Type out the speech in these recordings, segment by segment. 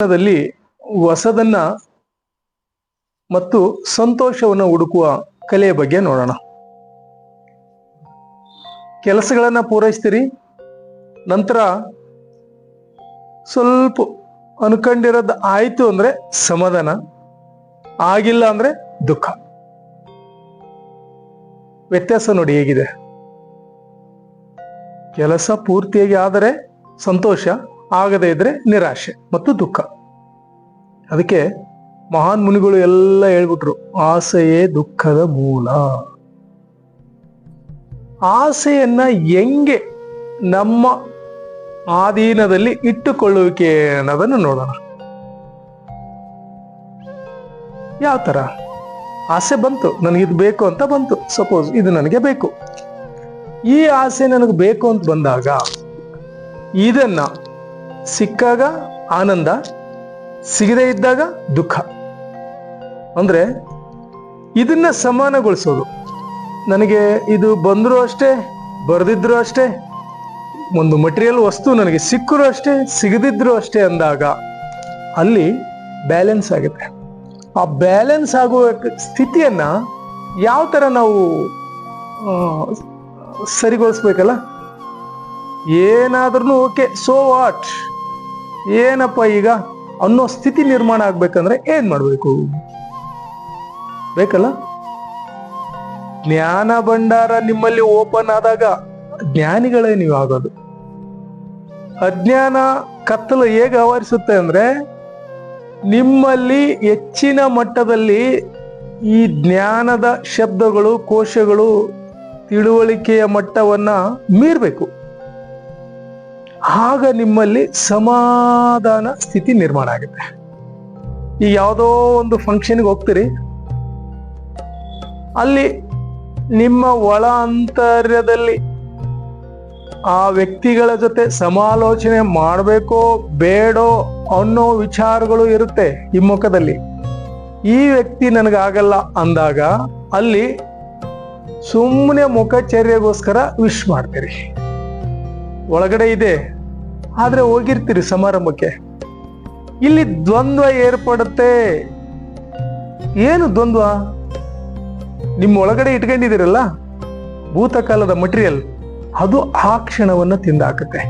ಜೀವನದಲ್ಲಿ ಹೊಸದನ್ನ ಮತ್ತು ಸಂತೋಷವನ್ನು ಹುಡುಕುವ ಕಲೆಯ ಬಗ್ಗೆ ನೋಡೋಣ. ಕೆಲಸಗಳನ್ನ ಪೂರೈಸ್ತೀರಿ, ನಂತರ ಸ್ವಲ್ಪ ಅನ್ಕೊಂಡಿರೋದು ಆಯ್ತು ಅಂದ್ರೆ ಸಮಾಧಾನ, ಆಗಿಲ್ಲ ಅಂದ್ರೆ ದುಃಖ. ವ್ಯತ್ಯಾಸ ನೋಡಿ ಹೇಗಿದೆ. ಕೆಲಸ ಪೂರ್ತಿಯಾಗಿ ಆದರೆ ಸಂತೋಷ, ಆಗದೇ ಇದ್ರೆ ನಿರಾಶೆ ಮತ್ತು ದುಃಖ. ಅದಕ್ಕೆ ಮಹಾನ್ ಮುನಿಗಳು ಎಲ್ಲ ಹೇಳ್ಬಿಟ್ರು, ಆಸೆಯೇ ದುಃಖದ ಮೂಲ. ಆಸೆಯನ್ನ ಹೆಂಗೆ ನಮ್ಮ ಆಧೀನದಲ್ಲಿ ಇಟ್ಟುಕೊಳ್ಳುವಿಕೆ ಅನ್ನೋದನ್ನು ನೋಡೋಣ. ಯಾವ ತರ ಆಸೆ ಬಂತು, ನನಗಿದು ಬೇಕು ಅಂತ ಬಂತು. ಸಪೋಸ್ ಇದು ನನಗೆ ಬೇಕು, ಈ ಆಸೆ ನನಗೆ ಬೇಕು ಅಂತ ಬಂದಾಗ ಇದನ್ನ ಸಿಕ್ಕಾಗ ಆನಂದ, ಸಿಗದೇ ಇದ್ದಾಗ ದುಃಖ. ಅಂದ್ರೆ ಇದನ್ನ ಸಮಾನಗೊಳಿಸೋದು. ನನಗೆ ಇದು ಬಂದರೂ ಅಷ್ಟೇ, ಬರೆದಿದ್ರು ಅಷ್ಟೇ, ಒಂದು ಮಟೀರಿಯಲ್ ವಸ್ತು ನನಗೆ ಸಿಕ್ಕರೂ ಅಷ್ಟೇ, ಸಿಗದಿದ್ರು ಅಷ್ಟೇ ಅಂದಾಗ ಅಲ್ಲಿ ಬ್ಯಾಲೆನ್ಸ್ ಆಗುತ್ತೆ. ಆ ಬ್ಯಾಲೆನ್ಸ್ ಆಗುವ ಸ್ಥಿತಿಯನ್ನ ಯಾವ ತರ ನಾವು ಸರಿಗೊಳಿಸ್ಬೇಕಲ್ಲ. ಏನಾದ್ರೂ ಓಕೆ, ಸೋ ವಾಟ್, ಏನಪ್ಪ ಈಗ ಅನ್ನೋ ಸ್ಥಿತಿ ನಿರ್ಮಾಣ ಆಗ್ಬೇಕಂದ್ರೆ ಏನ್ ಮಾಡ್ಬೇಕು? ಬೇಕಲ್ಲ. ಜ್ಞಾನ ಭಂಡಾರ ನಿಮ್ಮಲ್ಲಿ ಓಪನ್ ಆದಾಗ ಜ್ಞಾನಿಗಳೇ ನೀವು ಆಗೋದು. ಅಜ್ಞಾನ ಕತ್ತಲು ಹೇಗೆ ಆವರಿಸುತ್ತೆ ಅಂದ್ರೆ, ನಿಮ್ಮಲ್ಲಿ ಹೆಚ್ಚಿನ ಮಟ್ಟದಲ್ಲಿ ಈ ಜ್ಞಾನದ ಶಬ್ದಗಳು, ಕೋಶಗಳು, ತಿಳುವಳಿಕೆಯ ಮಟ್ಟವನ್ನ ಮೀರ್ಬೇಕು. ಆಗ ನಿಮ್ಮಲ್ಲಿ ಸಮಾಧಾನ ಸ್ಥಿತಿ ನಿರ್ಮಾಣ ಆಗುತ್ತೆ. ಈಗ ಯಾವುದೋ ಒಂದು ಫಂಕ್ಷನ್ಗೆ ಹೋಗ್ತೀರಿ, ಅಲ್ಲಿ ನಿಮ್ಮ ಒಳ ಅಂತರ್ಯದಲ್ಲಿ ಆ ವ್ಯಕ್ತಿಗಳ ಜೊತೆ ಸಮಾಲೋಚನೆ ಮಾಡಬೇಕೋ ಬೇಡೋ ಅನ್ನೋ ವಿಚಾರಗಳು ಇರುತ್ತೆ ಹಿಮ್ಮುಖದಲ್ಲಿ. ಈ ವ್ಯಕ್ತಿ ನನಗಾಗಲ್ಲ ಅಂದಾಗ ಅಲ್ಲಿ ಸುಮ್ಮನೆ ಮುಖಚರ್ಯೆಗೋಸ್ಕರ ವಿಶ್ ಮಾಡ್ತೀರಿ. ಒಳಗಡೆ ಇದೆ, ಆದ್ರೆ ಹೋಗಿರ್ತೀರಿ ಸಮಾರಂಭಕ್ಕೆ. ಇಲ್ಲಿ ದ್ವಂದ್ವ ಏರ್ಪಡುತ್ತೆ. ಏನು ದ್ವಂದ್ವ? ನಿಮ್ಮ ಒಳಗಡೆ ಇಟ್ಕೊಂಡಿದ್ದೀರಲ್ಲ ಭೂತಕಾಲದ ಮಟೀರಿಯಲ್, ಅದು ಆ ಕ್ಷಣವನ್ನು ತಿಂದಾಕುತ್ತೆ.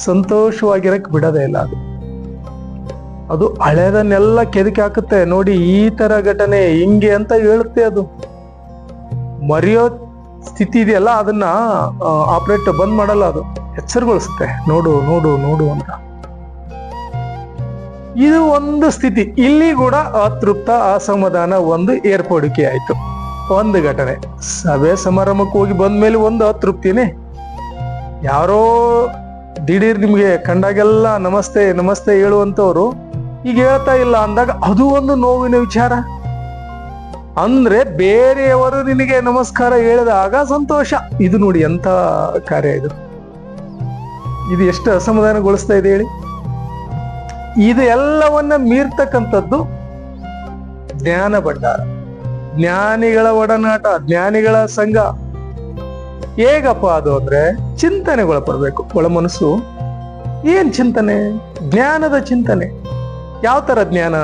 ಸಂತೋಷವಾಗಿರಕ್ ಬಿಡೋದೇ ಇಲ್ಲ. ಅದು ಹಳೆದನ್ನೆಲ್ಲ ಕೆದಕಿ ಹಾಕುತ್ತೆ. ನೋಡಿ, ಈ ತರ ಘಟನೆ ಹಿಂಗೆ ಅಂತ ಹೇಳುತ್ತೆ. ಅದು ಮರೆಯೋ ಸ್ಥಿತಿ ಇದೆಯಲ್ಲ, ಅದನ್ನ ಆಪರೇಟ್ ಬಂದ್ ಮಾಡಲ್ಲ, ಅದು ಎಚ್ಚರಗೊಳಿಸುತ್ತೆ. ನೋಡು ನೋಡು ನೋಡು ಅಂತ. ಇದು ಒಂದು ಸ್ಥಿತಿ. ಇಲ್ಲಿ ಕೂಡ ಅತೃಪ್ತ, ಅಸಮಾಧಾನ ಒಂದು ಏರ್ಪಡಿಕೆ ಆಯ್ತು. ಒಂದು ಘಟನೆ. ಸಭೆ ಸಮಾರಂಭಕ್ಕೆ ಹೋಗಿ ಬಂದ್ಮೇಲೆ ಒಂದು ಅತೃಪ್ತಿನೇ. ಯಾರೋ ದಿಢೀರ್ ನಿಮ್ಗೆ ಕಂಡಾಗೆಲ್ಲ ನಮಸ್ತೆ ನಮಸ್ತೆ ಹೇಳುವಂತವ್ರು ಈಗ ಹೇಳ್ತಾ ಇಲ್ಲ ಅಂದಾಗ ಅದು ಒಂದು ನೋವಿನ ವಿಚಾರ. ಅಂದ್ರೆ ಬೇರೆಯವರು ನಿನಗೆ ನಮಸ್ಕಾರ ಹೇಳಿದಾಗ ಸಂತೋಷ. ಇದು ನೋಡಿ ಎಂತ ಕಾರ್ಯ ಇದು. ಇದು ಎಷ್ಟು ಅಸಮಾಧಾನಗೊಳಿಸ್ತಾ ಇದೆ ಹೇಳಿ. ಇದು ಎಲ್ಲವನ್ನ ಮೀರ್ತಕ್ಕಂಥದ್ದು ಜ್ಞಾನ ಭಂಡಾರ, ಜ್ಞಾನಿಗಳ ಒಡನಾಟ, ಜ್ಞಾನಿಗಳ ಸಂಘ. ಹೇಗಪ್ಪ ಅದು ಅಂದ್ರೆ ಚಿಂತನೆಗೊಳಪಡ್ಬೇಕು. ಒಳ ಮನಸ್ಸು ಏನ್ ಚಿಂತನೆ? ಜ್ಞಾನದ ಚಿಂತನೆ. ಯಾವ ತರ ಜ್ಞಾನ?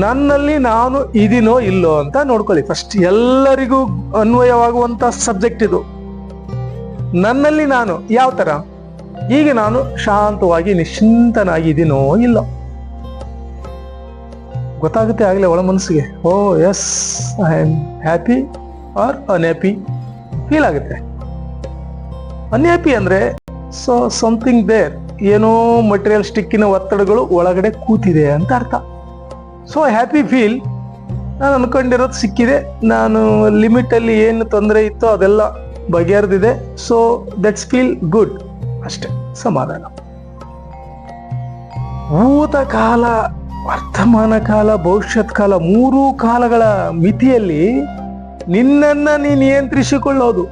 ನನ್ನಲ್ಲಿ ನಾನು ಇದೀನೋ ಇಲ್ಲೋ ಅಂತ ನೋಡ್ಕೊಳ್ಳಿ ಫಸ್ಟ್. ಎಲ್ಲರಿಗೂ ಅನ್ವಯವಾಗುವಂತ ಸಬ್ಜೆಕ್ಟ್ ಇದು. ನನ್ನಲ್ಲಿ ನಾನು ಯಾವ ತರ? ಈಗ ನಾನು ಶಾಂತವಾಗಿ ನಿಶ್ಚಿಂತನಾಗಿ ಇದೀನೋ ಇಲ್ಲೋ ಗೊತ್ತಾಗುತ್ತೆ ಆಗ್ಲೇ ಒಳ ಮನಸ್ಸಿಗೆ. Oh yes, I am happy or unhappy feel ಆಗುತ್ತೆ. ಅನ್ಹ್ಯಾಪಿ ಅಂದ್ರೆ ಸೊ ಸಮಥಿಂಗ್ ದೇರ್, ಏನೋ ಮಟೀರಿಯಲ್ ಸ್ಟಿಕ್ಕಿನ ಒತ್ತಡಗಳು ಒಳಗಡೆ ಕೂತಿದೆ ಅಂತ ಅರ್ಥ. ಸೊ ಹ್ಯಾಪಿ ಫೀಲ್, ನಾನು ಅನ್ಕೊಂಡಿರೋದು ಸಿಕ್ಕಿದೆ, ನಾನು ಲಿಮಿಟ್ ಅಲ್ಲಿ ಏನು ತೊಂದರೆ ಇತ್ತೋ ಅದೆಲ್ಲ ಬಗೆಹರಿದಿದೆ. ಸೊ ದಟ್ಸ್ ಫೀಲ್ ಗುಡ್, ಅಷ್ಟೇ ಸಮಾಧಾನ. ಭೂತಕಾಲ, ವರ್ತಮಾನ ಕಾಲ, ಭವಿಷ್ಯತ್ ಕಾಲ, ಮೂರೂ ಕಾಲಗಳ ಮಿತಿಯಲ್ಲಿ ನಿನ್ನನ್ನ ನೀನು ನಿಯಂತ್ರಿಸಿಕೊಳ್ಳೋದು.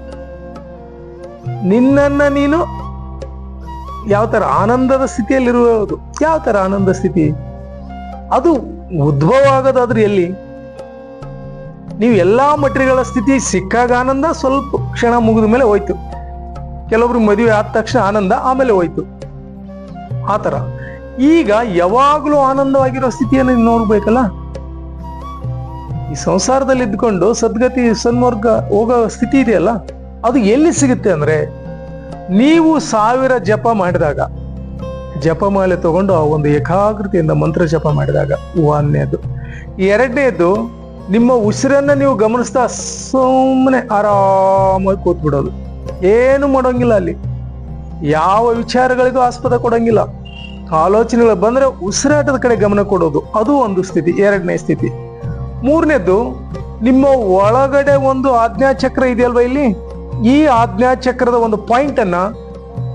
ನಿನ್ನನ್ನ ನೀನು ಯಾವ ತರ ಆನಂದದ ಸ್ಥಿತಿಯಲ್ಲಿರುವುದು. ಯಾವ ತರ ಆನಂದ ಸ್ಥಿತಿ? ಅದು ಉದ್ಭವ ಆಗೋದಾದ್ರೆ ಎಲ್ಲಿ? ನೀವು ಎಲ್ಲಾ ಮಟೀರಿಯಲ್ಗಳ ಸ್ಥಿತಿ ಸಿಕ್ಕಾಗ ಆನಂದ, ಸ್ವಲ್ಪ ಕ್ಷಣ ಮುಗಿದ ಮೇಲೆ ಹೋಯ್ತು. ಕೆಲವೊಬ್ರು ಮದುವೆ ಆದ ತಕ್ಷಣ ಆನಂದ, ಆಮೇಲೆ ಹೋಯ್ತು. ಆ ಥರ. ಈಗ ಯಾವಾಗಲೂ ಆನಂದವಾಗಿರೋ ಸ್ಥಿತಿಯನ್ನು ನೀವು ನೋಡ್ಬೇಕಲ್ಲ. ಈ ಸಂಸಾರದಲ್ಲಿ ಇದ್ಕೊಂಡು ಸದ್ಗತಿ ಸನ್ಮಾರ್ಗ ಹೋಗೋ ಸ್ಥಿತಿ ಇದೆಯಲ್ಲ, ಅದು ಎಲ್ಲಿ ಸಿಗುತ್ತೆ ಅಂದ್ರೆ, ನೀವು 1000 ಜಪ ಮಾಡಿದಾಗ, ಜಪಮಾಲೆ ತಗೊಂಡು ಆ ಒಂದು ಏಕಾಗ್ರತೆಯಿಂದ ಮಂತ್ರ ಜಪ ಮಾಡಿದಾಗ, ಒಂದನೇದು. ಎರಡನೇದು, ನಿಮ್ಮ ಉಸಿರನ್ನ ನೀವು ಗಮನಿಸ್ತಾ ಸುಮ್ಮನೆ ಆರಾಮಾಗಿ ಕೂತ್ಬಿಡೋದು, ಏನು ಮಾಡೋಂಗಿಲ್ಲ. ಅಲ್ಲಿ ಯಾವ ವಿಚಾರಗಳಿಗೂ ಆಸ್ಪದ ಕೊಡಂಗಿಲ್ಲ. ಆಲೋಚನೆಗಳು ಬಂದ್ರೆ ಉಸಿರಾಟದ ಕಡೆ ಗಮನ ಕೊಡೋದು, ಅದು ಒಂದು ಸ್ಥಿತಿ, ಎರಡನೇ ಸ್ಥಿತಿ. ಮೂರನೇದು, ನಿಮ್ಮ ಒಳಗಡೆ ಒಂದು ಆಜ್ಞಾಚಕ್ರ ಇದೆಯಲ್ವ, ಇಲ್ಲಿ ಈ ಆಜ್ಞಾಚಕ್ರದ ಒಂದು ಪಾಯಿಂಟ್ ಅನ್ನ,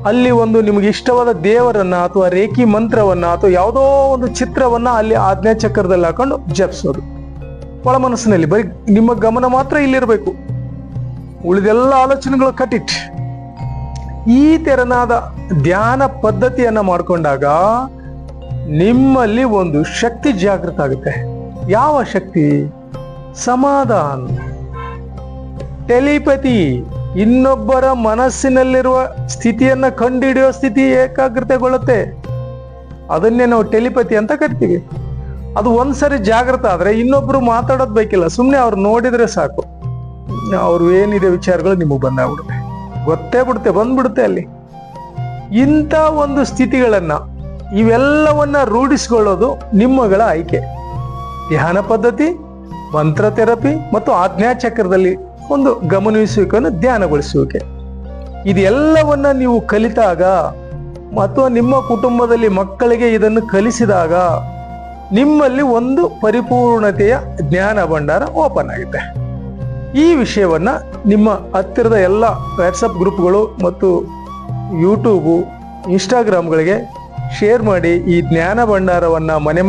ಅಲ್ಲಿ ಒಂದು ನಿಮ್ಗೆ ಇಷ್ಟವಾದ ದೇವರನ್ನ ಅಥವಾ ರೇಖಿ ಮಂತ್ರವನ್ನ ಅಥವಾ ಯಾವುದೋ ಒಂದು ಚಿತ್ರವನ್ನ ಅಲ್ಲಿ ಆಜ್ಞಾಚಕ್ರದಲ್ಲಿ ಹಾಕೊಂಡು ಜಪಿಸೋದು. ಒಳ ಮನಸ್ಸಿನಲ್ಲಿ ಬರೀ ನಿಮ್ಮ ಗಮನ ಮಾತ್ರ ಇಲ್ಲಿರ್ಬೇಕು, ಉಳಿದೆಲ್ಲ ಆಲೋಚನೆಗಳು ಕಟ್ಟಿಟ್. ಈ ತೆರನಾದ ಧ್ಯಾನ ಪದ್ಧತಿಯನ್ನ ಮಾಡ್ಕೊಂಡಾಗ ನಿಮ್ಮಲ್ಲಿ ಒಂದು ಶಕ್ತಿ ಜಾಗೃತ ಆಗುತ್ತೆ. ಯಾವ ಶಕ್ತಿ? ಸಮಾಧಾನ, ಟೆಲಿಪತಿ, ಇನ್ನೊಬ್ಬರ ಮನಸ್ಸಿನಲ್ಲಿರುವ ಸ್ಥಿತಿಯನ್ನ ಕಂಡುಹಿಡಿಯೋ ಸ್ಥಿತಿ ಏಕಾಗ್ರತೆಗೊಳ್ಳುತ್ತೆ. ಅದನ್ನೇ ನಾವು ಟೆಲಿಪತಿ ಅಂತ ಕರಿತೀವಿ. ಅದು ಒಂದ್ಸರಿ ಜಾಗೃತ ಆದ್ರೆ ಇನ್ನೊಬ್ರು ಮಾತಾಡೋದ್ ಬೇಕಿಲ್ಲ, ಸುಮ್ಮನೆ ಅವ್ರು ನೋಡಿದ್ರೆ ಸಾಕು, ಅವ್ರು ಏನಿದೆ ವಿಚಾರಗಳು ನಿಮಗೆ ಬಂದಾಗ್ಬಿಡುತ್ತೆ, ಗೊತ್ತೇ ಬಿಡುತ್ತೆ, ಬಂದ್ಬಿಡುತ್ತೆ ಅಲ್ಲಿ. ಇಂಥ ಒಂದು ಸ್ಥಿತಿಗಳನ್ನ, ಇವೆಲ್ಲವನ್ನ ರೂಢಿಸಿಕೊಳ್ಳೋದು ನಿಮ್ಮಗಳ ಆಯ್ಕೆ. ಧ್ಯಾನ ಪದ್ಧತಿ, ಮಂತ್ರ ಥೆರಪಿ ಮತ್ತು ಆಜ್ಞಾಚಕ್ರದಲ್ಲಿ ಒಂದು ಗಮನಿಸುವಿಕೆಯನ್ನು ಧ್ಯಾನಗೊಳಿಸುವಿಕೆ, ಇದೆಲ್ಲವನ್ನ ನೀವು ಕಲಿತಾಗ ಅಥವಾ ನಿಮ್ಮ ಕುಟುಂಬದಲ್ಲಿ ಮಕ್ಕಳಿಗೆ ಇದನ್ನು ಕಲಿಸಿದಾಗ ನಿಮ್ಮಲ್ಲಿ ಒಂದು ಪರಿಪೂರ್ಣತೆಯ ಜ್ಞಾನ ಭಂಡಾರ ಓಪನ್ ಆಗುತ್ತೆ. ಈ ವಿಷಯವನ್ನ ನಿಮ್ಮ ಹತ್ತಿರದ ಎಲ್ಲ ವಾಟ್ಸಪ್ ಗ್ರೂಪ್ಗಳು ಮತ್ತು ಯೂಟ್ಯೂಬು, ಇನ್ಸ್ಟಾಗ್ರಾಮ್ಗಳಿಗೆ ಶೇರ್ ಮಾಡಿ. ಈ ಜ್ಞಾನ ಭಂಡಾರವನ್ನ ಮನೆ